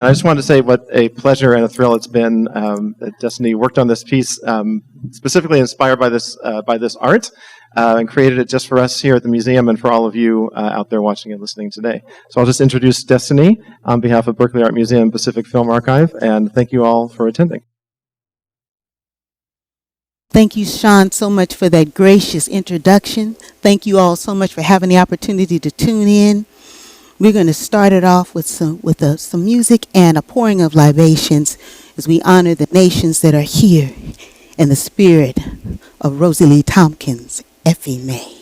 I just wanted to say what a pleasure and a thrill it's been that Destiny worked on this piece, specifically inspired by this art, and created it just for us here at the museum and for all of you out there watching and listening today. So I'll just introduce Destiny on behalf of Berkeley Art Museum and Pacific Film Archive, and thank you all for attending. Thank you, Sean, so much for that gracious introduction. Thank you all so much for having the opportunity to tune in. We're going to start it off with some music and a pouring of libations as we honor the nations that are here in the spirit of Rosie Lee Tompkins, Effie May.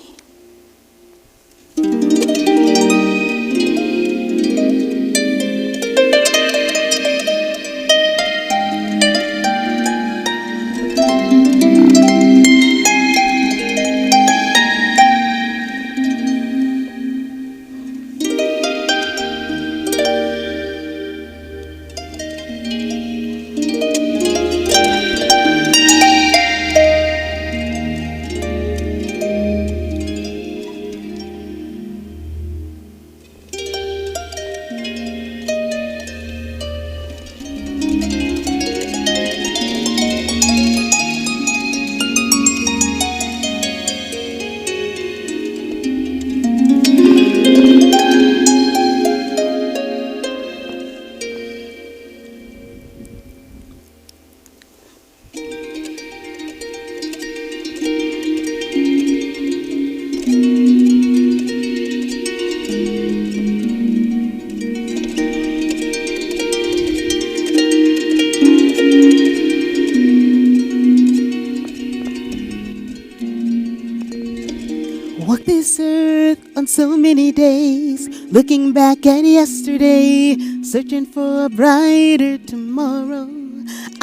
So many days, looking back at yesterday, searching for a brighter tomorrow.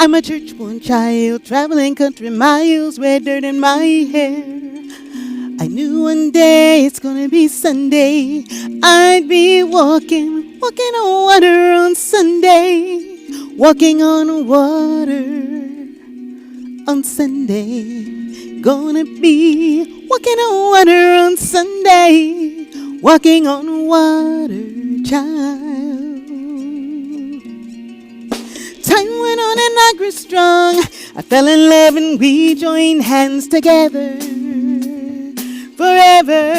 I'm a church-born child, traveling country miles, red dirt in my hair. I knew one day it's gonna be Sunday. I'd be walking on water on Sunday, walking on water on Sunday. Gonna be walking on water on Sunday, walking on water, child. Time went on and I grew strong. I fell in love and we joined hands together forever.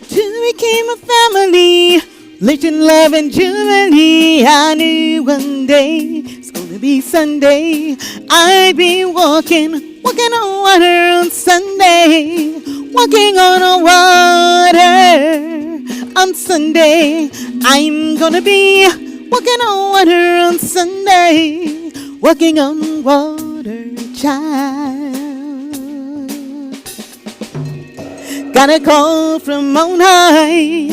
Till we became a family, lived in love and jubilee. I knew one day it's gonna be Sunday. I'd be walking on water on Sunday, walking on water on Sunday. I'm gonna be walking on water on Sunday, walking on water, child. Got a call from on high.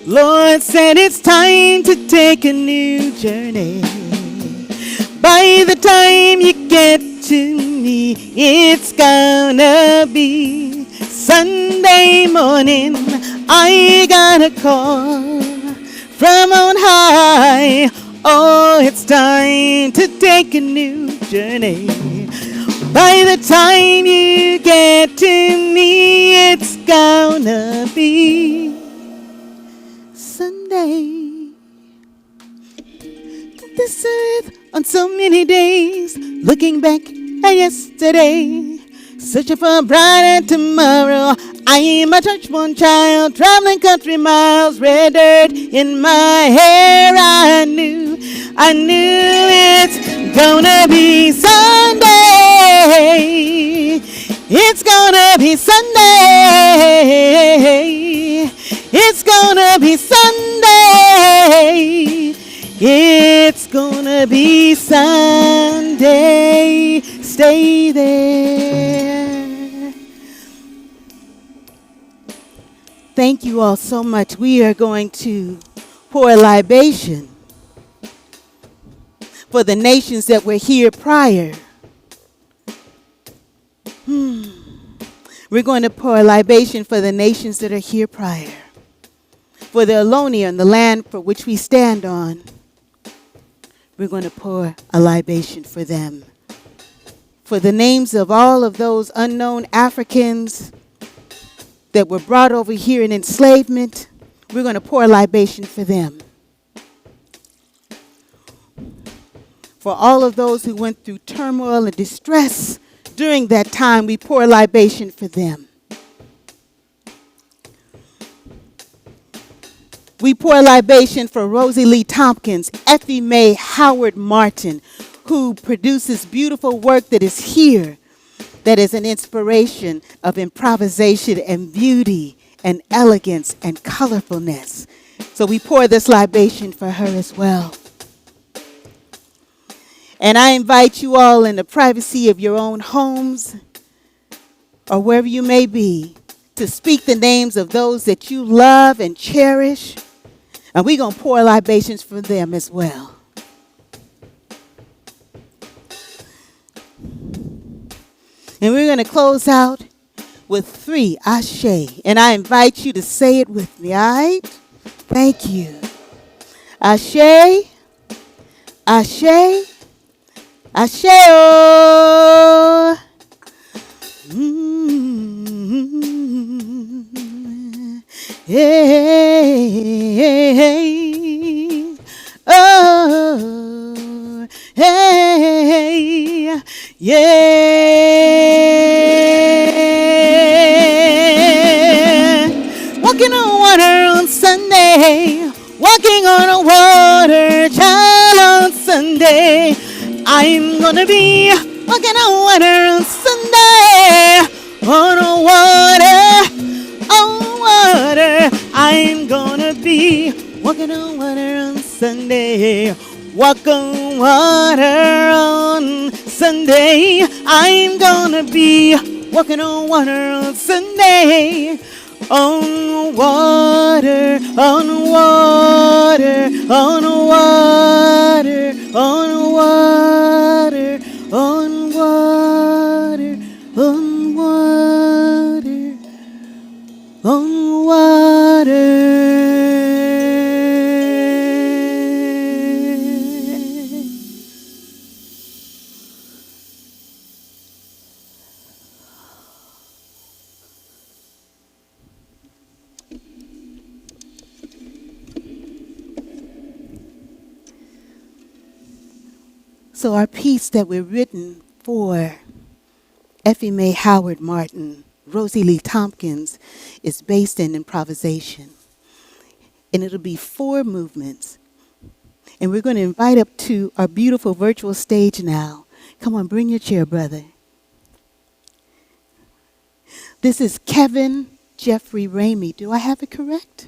Lord said it's time to take a new journey. By the time you get to me, it's gonna be Sunday morning. I got a call from on high. Oh, it's time to take a new journey. By the time you get to me, it's gonna be Sunday. This earth on so many days, looking back at yesterday, searching for a brighter tomorrow. I am a church-born child, traveling country miles, red dirt in my hair. I knew it's gonna be Sunday. It's gonna be Sunday. It's gonna be Sunday. It's gonna be Sunday. Stay there. Thank you all so much. We are going to pour a libation for the nations that were here prior. We're going to pour a libation for the nations that are here prior, for the Alonia and the land for which we stand on. We're going to pour a libation for them, for the names of all of those unknown Africans that were brought over here in enslavement. We're going to pour a libation for them. For all of those who went through turmoil and distress during that time, we pour a libation for them. We pour a libation for Rosie Lee Tompkins, Effie Mae Howard Martin, who produces beautiful work that is here, that is an inspiration of improvisation and beauty and elegance and colorfulness. So we pour this libation for her as well. And I invite you all in the privacy of your own homes or wherever you may be to speak the names of those that you love and cherish. And we're going to pour libations for them as well. And we're going to close out with 3 Ashe. And I invite you to say it with me, all right? Thank you. Ashe, Ashe, Ashe, oh. Hey, oh, hey, yeah. Walking on water on Sunday, walking on a water, child on Sunday. I'm gonna be walking on water on Sunday, on a water, on water. I'm gonna be walking on water on Sunday, walk on water on Sunday. I'm gonna be walking on water on Sunday, on water, on water, on water, on water, on water, on water, on water. So our piece that we're written for Effie Mae Howard Martin, Rosie Lee Tompkins, is based in improvisation. And it'll be 4 movements. And we're going to invite up to our beautiful virtual stage now. Come on, bring your chair, brother. This is Kevin Jeffrey Ramey. Do I have it correct?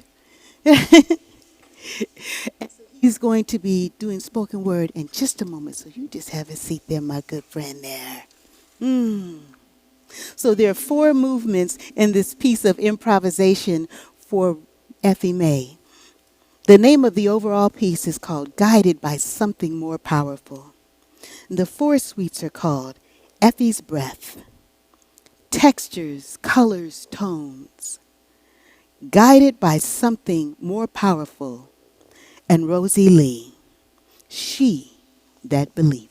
He's going to be doing spoken word in just a moment. So you just have a seat there, my good friend there. So there are 4 movements in this piece of improvisation for Effie Mae. The name of the overall piece is called Guided by Something More Powerful. The 4 suites are called Effie's Breath, Textures, Colors, Tones, Guided by Something More Powerful, and Rosie Lee, She That Believeth.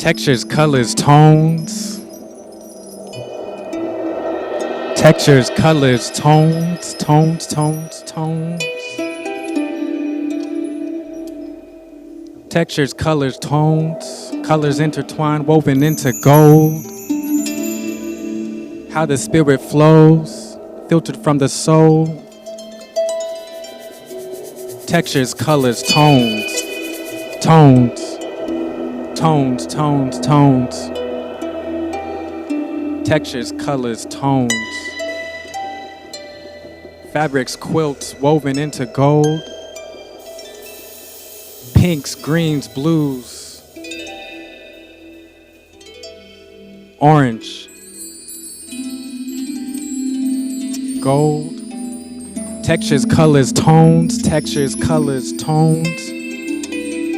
Textures, colors, tones. Textures, colors, tones, tones, tones, tones. Textures, colors, tones. Colors intertwined, woven into gold. How the spirit flows, filtered from the soul. Textures, colors, tones. Tones. Tones, tones, tones. Textures, colors, tones. Fabrics, quilts woven into gold. Pinks, greens, blues. Orange. Gold. Textures, colors, tones. Textures, colors, tones.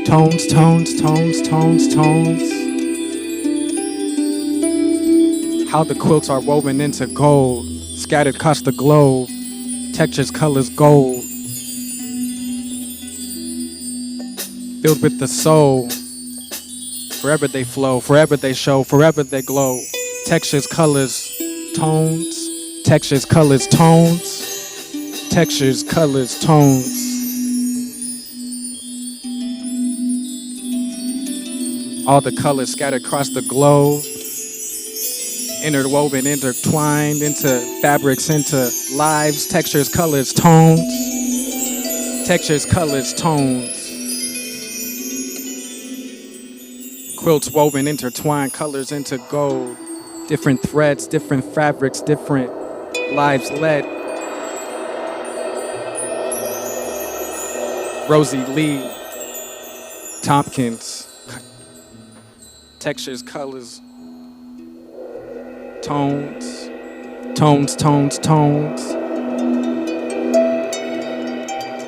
Tones, tones, tones, tones, tones. How the quilts are woven into gold, scattered across the globe. Textures, colors, gold. Filled with the soul. Forever they flow, forever they show, forever they glow. Textures, colors, tones. Textures, colors, tones. Textures, colors, tones. All the colors scattered across the globe, interwoven, intertwined into fabrics, into lives. Textures, colors, tones. Textures, colors, tones. Quilts woven, intertwined, colors into gold. Different threads, different fabrics, different lives led. Rosie Lee Tompkins. Textures, colors, tones, tones, tones, tones.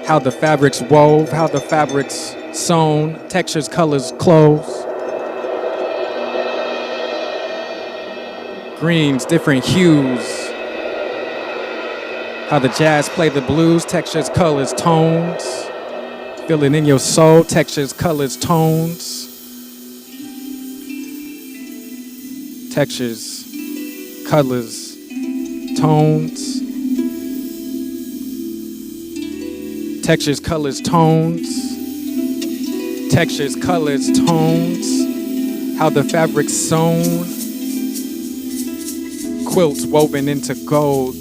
How the fabrics wove, how the fabrics sewn. Textures, colors, clothes. Greens, different hues. How the jazz play the blues. Textures, colors, tones. Feel it in your soul. Textures, colors, tones. Textures, colors, tones. Textures, colors, tones. Textures, colors, tones. How the fabric's sewn. Quilts woven into gold.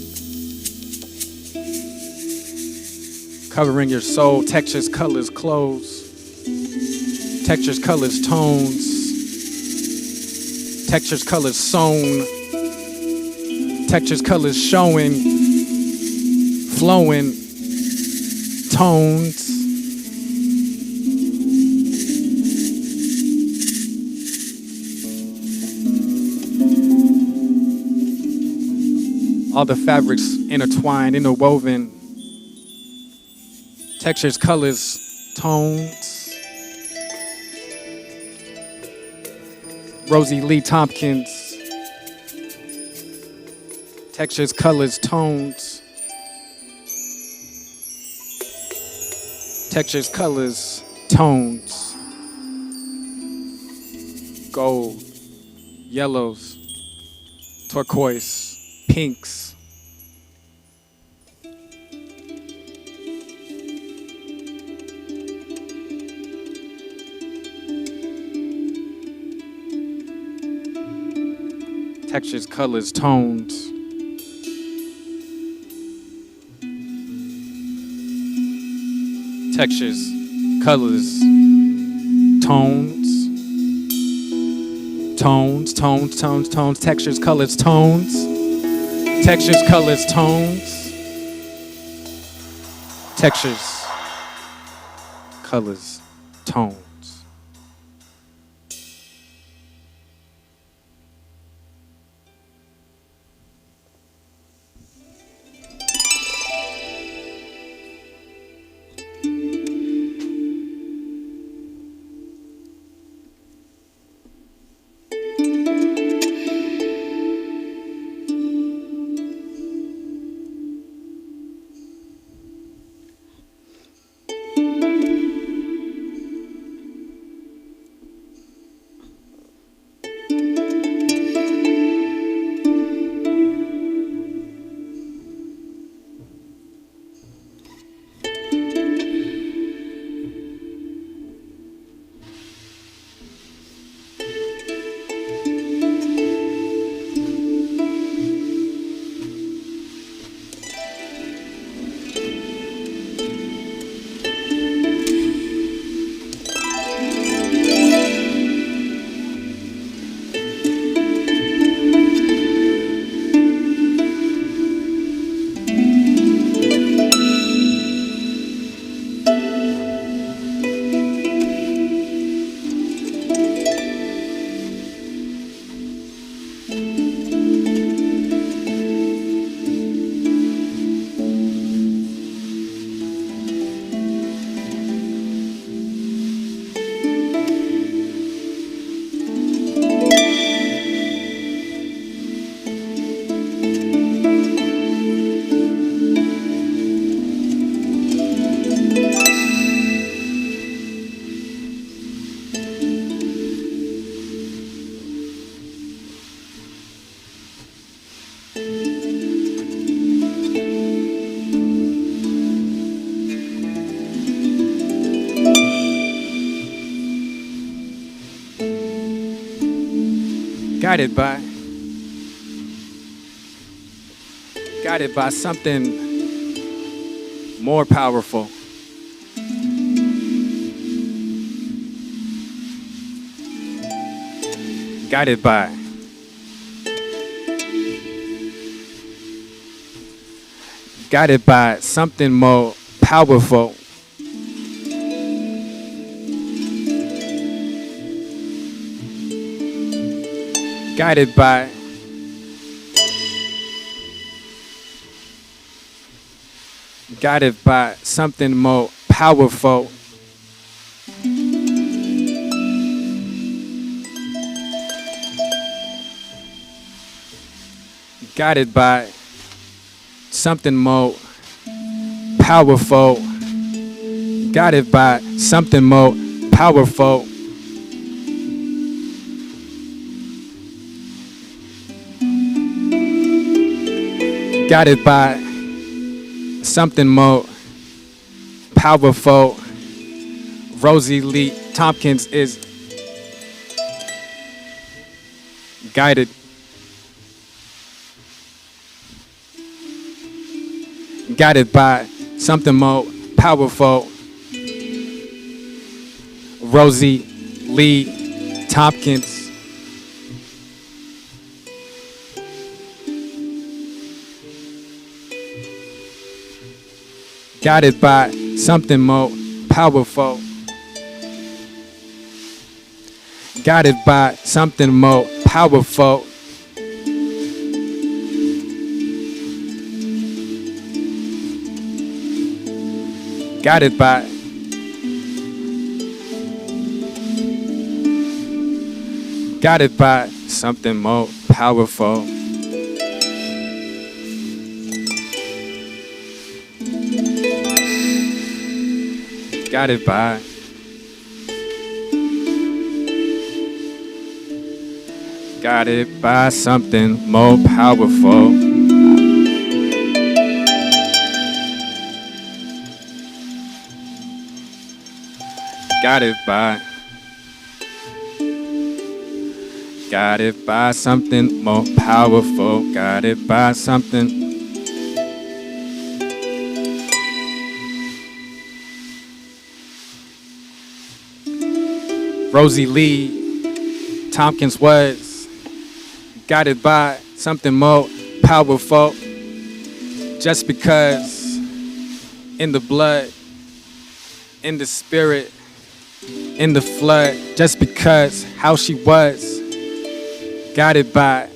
Covering your soul. Textures, colors, clothes. Textures, colors, tones. Textures, colors sewn. Textures, colors showing. Flowing. Tones. All the fabrics intertwined, interwoven. Textures, colors, tones. Rosie Lee Tompkins. Textures, colors, tones. Textures, colors, tones. Gold, yellows, turquoise, pinks. Textures, colors, tones. Textures, colors, tones. Tones, tones, tones, tones. Textures, colors, tones. Textures, colors, tones. Textures, colors, tones. guided by something more powerful. Guided by something more powerful. Guided by something more powerful. Guided by something more powerful. Guided by something more powerful. Guided by something more powerful. Rosie Lee Tompkins is guided. Guided by something more powerful. Rosie Lee Tompkins. Guided by something more powerful. Guided by something more powerful. Guided by something more powerful. Guided by something more powerful. Guided by something more powerful. Guided by something. Rosie Lee Tompkins was guided by something more powerful, just because in the blood, in the spirit, in the flood, just because how she was guided by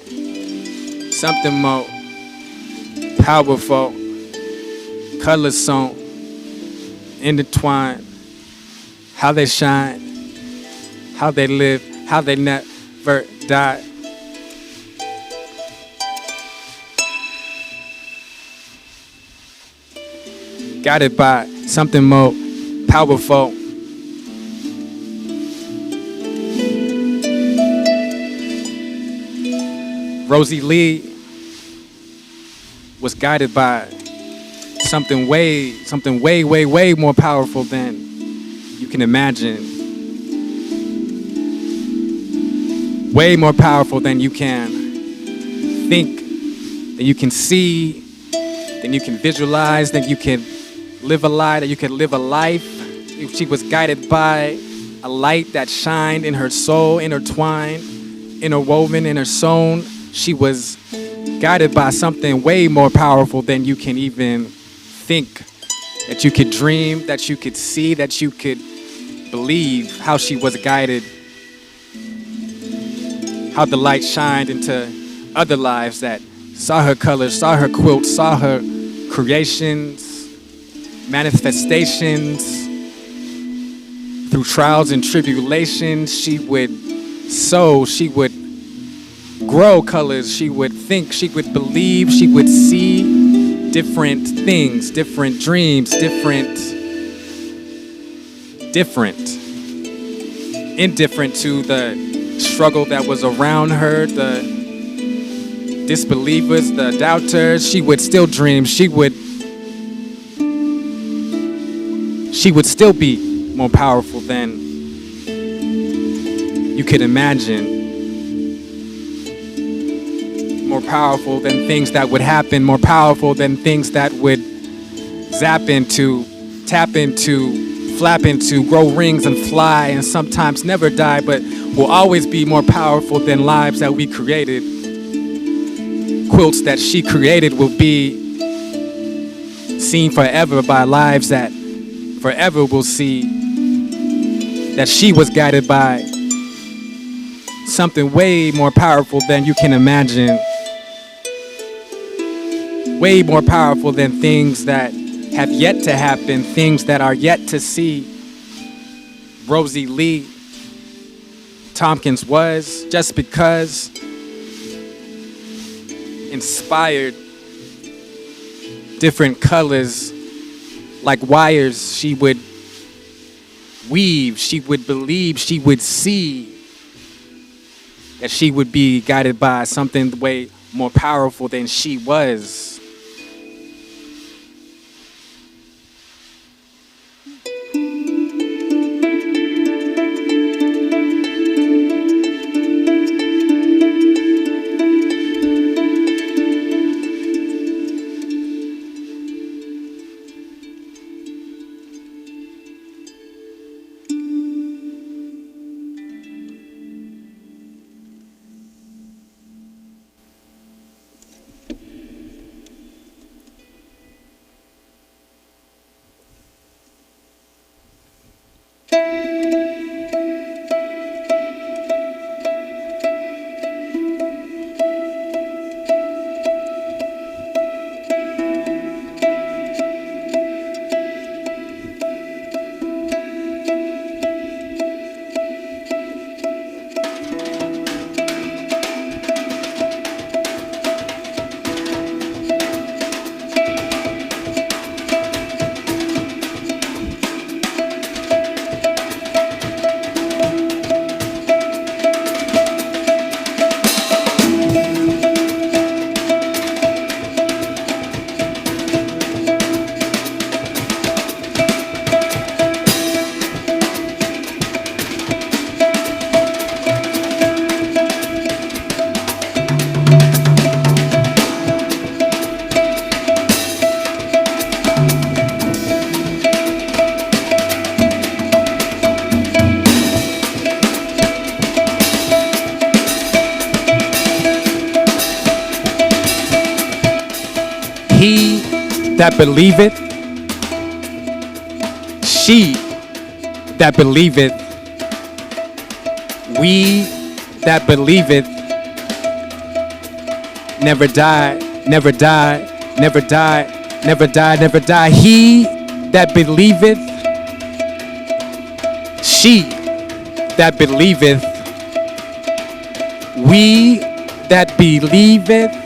something more powerful, colors sewn, intertwined, how they shine, how they live, how they never die. Guided by something more powerful. Rosie Lee was guided by something way more powerful than you can imagine. Way more powerful than you can think, than you can see, than you can visualize, than you can live a lie, that you can live a life. She was guided by a light that shined in her soul, intertwined, interwoven, in her soul. She was guided by something way more powerful than you can even think, that you could dream, that you could see, that you could believe. How she was guided, how the light shined into other lives that saw her colors, saw her quilts, saw her creations, manifestations. Through trials and tribulations, she would sow, she would grow colors, she would think, she would believe, she would see different things, different dreams, indifferent to the struggle that was around her, the disbelievers, the doubters. She would still dream. She would still be more powerful than you could imagine. powerful than things that would happen, more powerful than things that would zap into, tap into, flap into, grow rings and fly, and sometimes never die, but will always be more powerful than lives that we created. Quilts that she created will be seen forever by lives that forever will see that she was guided by something way more powerful than you can imagine. Way more powerful than things that have yet to happen, things that are yet to see. Rosie Lee Tompkins was, just because, inspired different colors like wires. She would weave, she would believe, she would see that she would be guided by something way more powerful than she was. He that believeth, she that believeth, we that believeth, never die, never die, never die, never die, never die. He that believeth, she that believeth, we that believeth,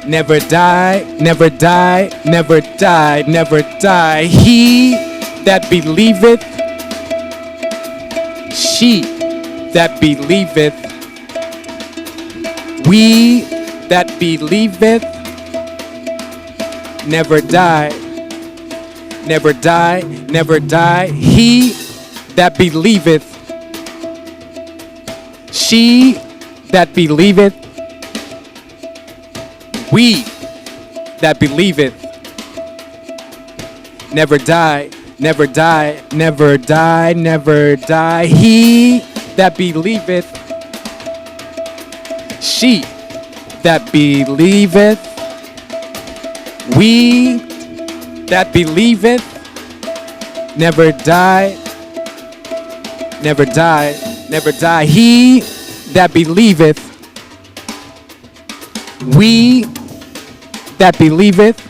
never die, never die, never die, never die. He that believeth, she that believeth, we that believeth, never die, never die, never die. He that believeth, she that believeth, we that believeth, never die, never die, never die, never die. He that believeth, she that believeth, we that believeth, never die, never die, never die. He that believeth, we that believeth,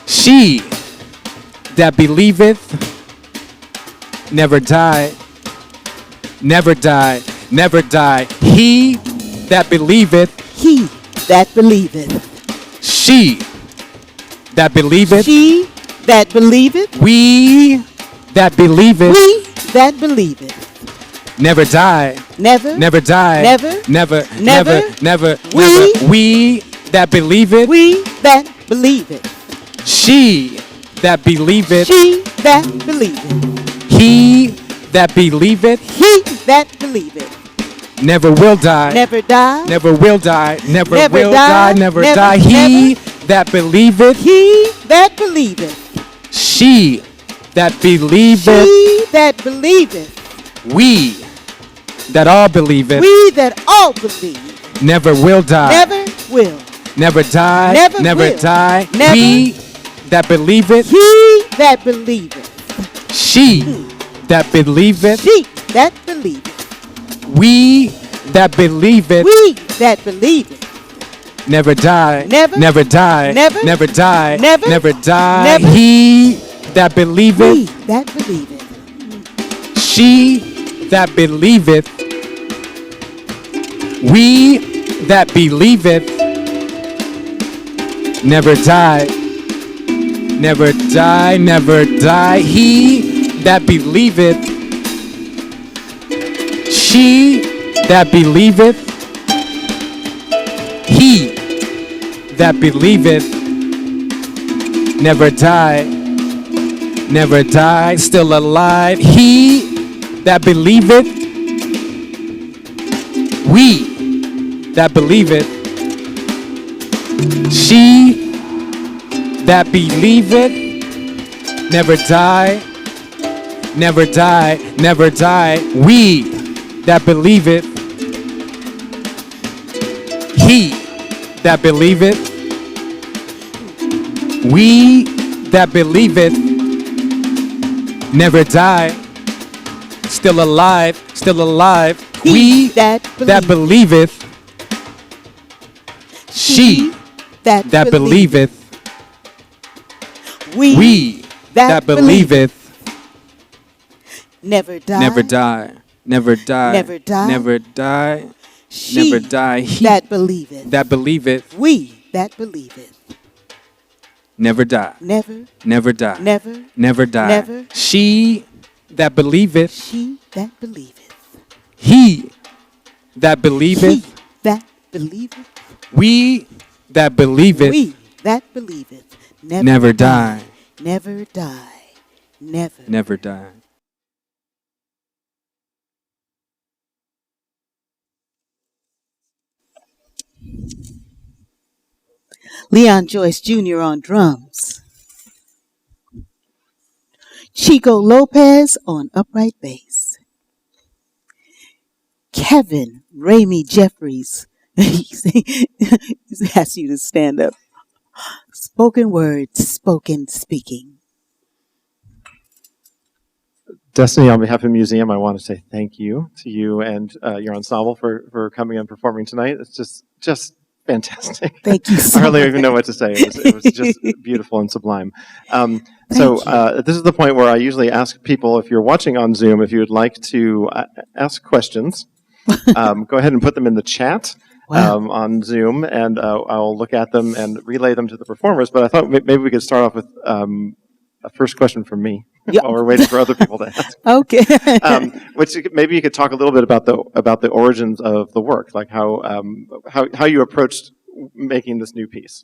she that believeth, never die, never die, never die. He that believeth, He that believeth, she that believeth, she that believeth, we that believeth, we that believeth, never die, never, never die, never, never, never, never, we, never. We that believeth, we that believeth, she that believeth, she that believeth, he that believeth, he that believeth, never will die, never die, never will die, never Never will die, die, never never, die. He that believeth, he that believeth, she that believeth, she that believeth, we that all believeth, we that all believe, never will die, never will, never die, never never will, die. never, We that believeth, he that believeth, she that believeth, she that believeth, we that believeth, we that believeth, never die, never, never die, never, never die, never, never die. never, He that we believeth, that believeth, she that believeth, we that believeth, never die, never die, never die. He that believeth, she that believeth, he that believeth, never die, never die, still alive. He that believeth, we that believeth, she that believeth, never die, never die, never die. We that believeth, he that believeth, we that believeth, never die, still alive, still alive. he We that that believeth, she that believeth, we that believeth, never die, never die, never die, never die, never die, she never die. He that believeth, that believeth, we that believeth, never die, never, never die, never, never die. never, She that believeth, she that believeth, he that he believeth, that believeth, we that believeth, we that believeth, never die, never die, never. never die. Leon Joyce Jr. on drums, Chico Lopez on upright bass, Kevin Ramey Jeffries. He asks you to stand up. Spoken words, spoken speaking. Destiny, on behalf of the museum, I want to say thank you to you and your ensemble for coming and performing tonight. It's just fantastic. Thank you so I hardly much. even know what to say. It was just beautiful and sublime. This is the point where I usually ask people, if you're watching on Zoom, if you would like to ask questions, go ahead and put them in the chat. Wow. On Zoom, and I'll look at them and relay them to the performers. But I thought maybe we could start off with a first question from me Yep. while we're waiting for other people to ask. Okay. Which maybe you could talk a little bit about the origins of the work, like how you approached making this new piece.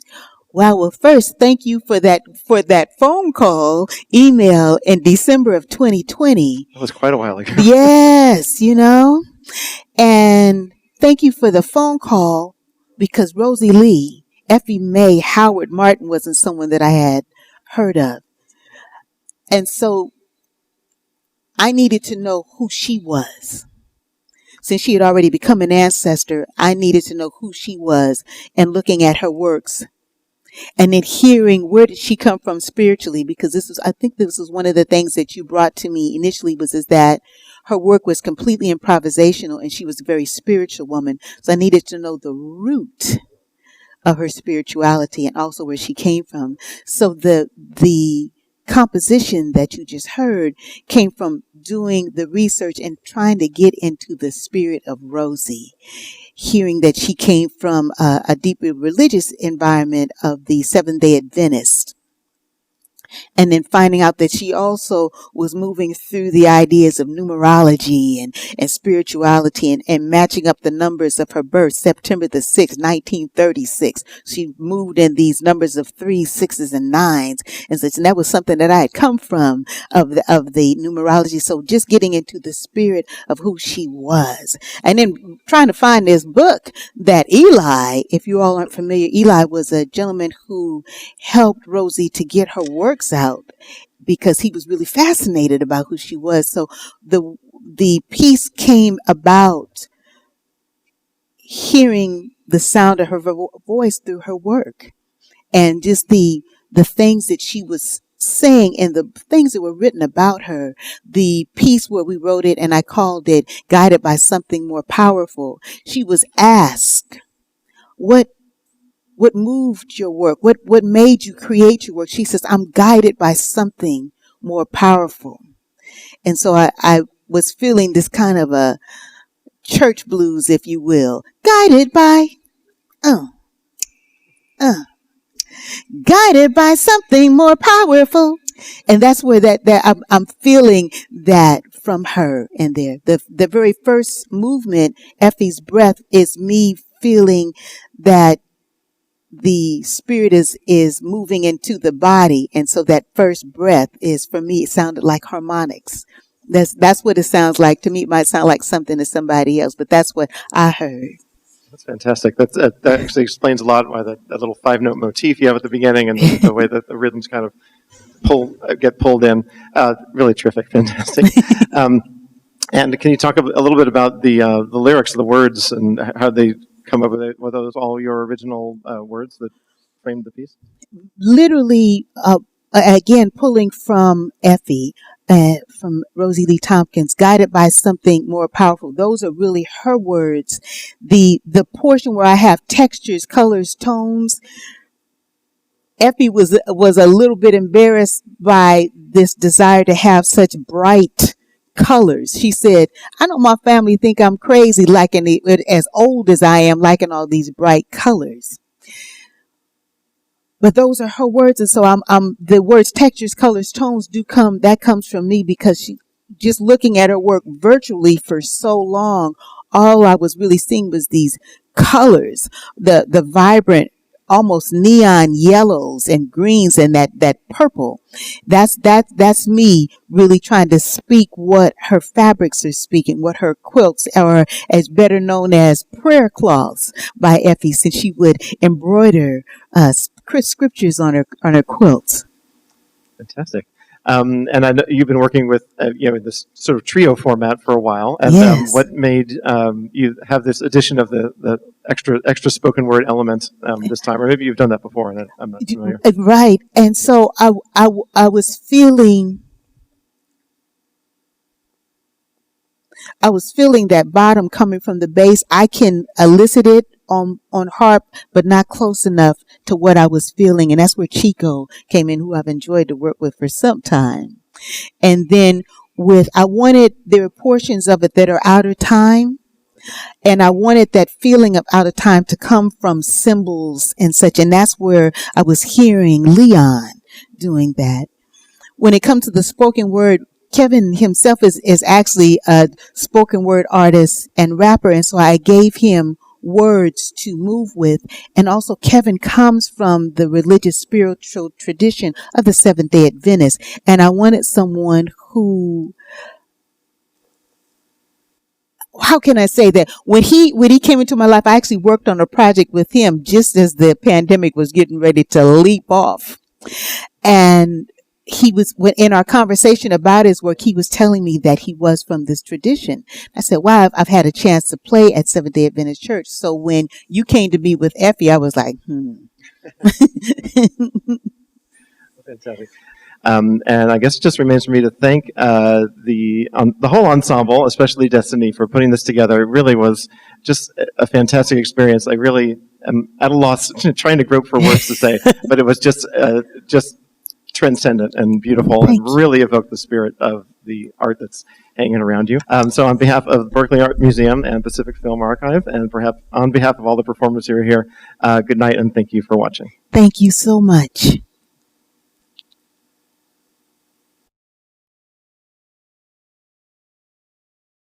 Wow. Well, first, thank you for that phone call, email in December of 2020. That was quite a while ago. Yes, and thank you for the phone call, because Rosie Lee, Effie Mae, Howard Martin wasn't someone that I had heard of. And so I needed to know who she was. Since she had already become an ancestor, I needed to know who she was, and looking at her works and then hearing where did she come from spiritually, because I think this was one of the things that you brought to me initially, is that her work was completely improvisational and she was a very spiritual woman. So I needed to know the root of her spirituality and also where she came from. So the composition that you just heard came from doing the research and trying to get into the spirit of Rosie, hearing that she came from a deeply religious environment of the Seventh-day Adventist. and then finding out that she also was moving through the ideas of numerology and spirituality and matching up the numbers of her birth, September the 6th, 1936. She moved in these numbers of 3s, 6s, and 9s and such. And that was something that I had come from of the numerology. So just getting into the spirit of who she was. And then trying to find this book that Eli, if you all aren't familiar, Eli was a gentleman who helped Rosie to get her works out because he was really fascinated about who she was. So the piece came about hearing the sound of her voice through her work, and just the things that she was saying and the things that were written about her. The piece where we wrote it, and I called it Guided by Something More Powerful. She was asked, what moved your work? What made you create your work? She says, I'm guided by something more powerful. And so I was feeling this kind of a church blues, if you will. Guided by, guided by something more powerful. And that's where that I'm feeling that from her in there. The very first movement, Effie's breath, is me feeling that the spirit is moving into the body. And so that first breath is, for me, it sounded like harmonics. That's what it sounds like. To me, it might sound like something to somebody else, but that's what I heard. That's fantastic. That actually explains a lot why that little 5-note motif you have at the beginning and the way that the rhythms kind of get pulled in. Really terrific, fantastic. And can you talk a little bit about the lyrics, the words, and how they come up with it? Were those all your original words that framed the piece? Literally, again, pulling from Effie, from Rosie Lee Tompkins, guided by something more powerful. Those are really her words. The portion where I have textures, colors, tones, Effie was a little bit embarrassed by this desire to have such bright colors. She said, I know my family think I'm crazy liking it as old as I am, liking all these bright colors. But those are her words, and so I'm the words textures, colors, tones that comes from me, because she, just looking at her work virtually for so long, all I was really seeing was these colors, the vibrant, almost neon yellows and greens and that purple. That's me really trying to speak what her fabrics are speaking, what her quilts are, as better known as prayer cloths by Effie, since she would embroider scriptures on her quilts. Fantastic. And I know you've been working with this sort of trio format for a while. And Yes. what made you have this addition of the extra spoken word element this time? Or maybe you've done that before, and I'm not familiar. Right. And so I was feeling that bottom coming from the bass. I can elicit it on harp, but not close enough to what I was feeling. And that's where Chico came in, who I've enjoyed to work with for some time. And then there are portions of it that are out of time. And I wanted that feeling of out of time to come from cymbals and such. And that's where I was hearing Leon doing that. When it comes to the spoken word, Kevin himself is actually a spoken word artist and rapper. And so I gave him words to move with. And also Kevin comes from the religious spiritual tradition of the Seventh-day Adventists. And I wanted someone who, how can I say that? When he came into my life, I actually worked on a project with him just as the pandemic was getting ready to leap off. And in our conversation about his work, he was telling me that he was from this tradition. I said, wow, I've had a chance to play at Seventh-day Adventist Church. So when you came to be with Effie, I was like, Fantastic. And I guess it just remains for me to thank the whole ensemble, especially Destiny, for putting this together. It really was just a fantastic experience. I really am at a loss trying to grope for words to say, but it was just transcendent and beautiful, and really evoked the spirit of the art that's hanging around you. So on behalf of Berkeley Art Museum and Pacific Film Archive, and perhaps on behalf of all the performers who are here, good night and thank you for watching. thank you so much.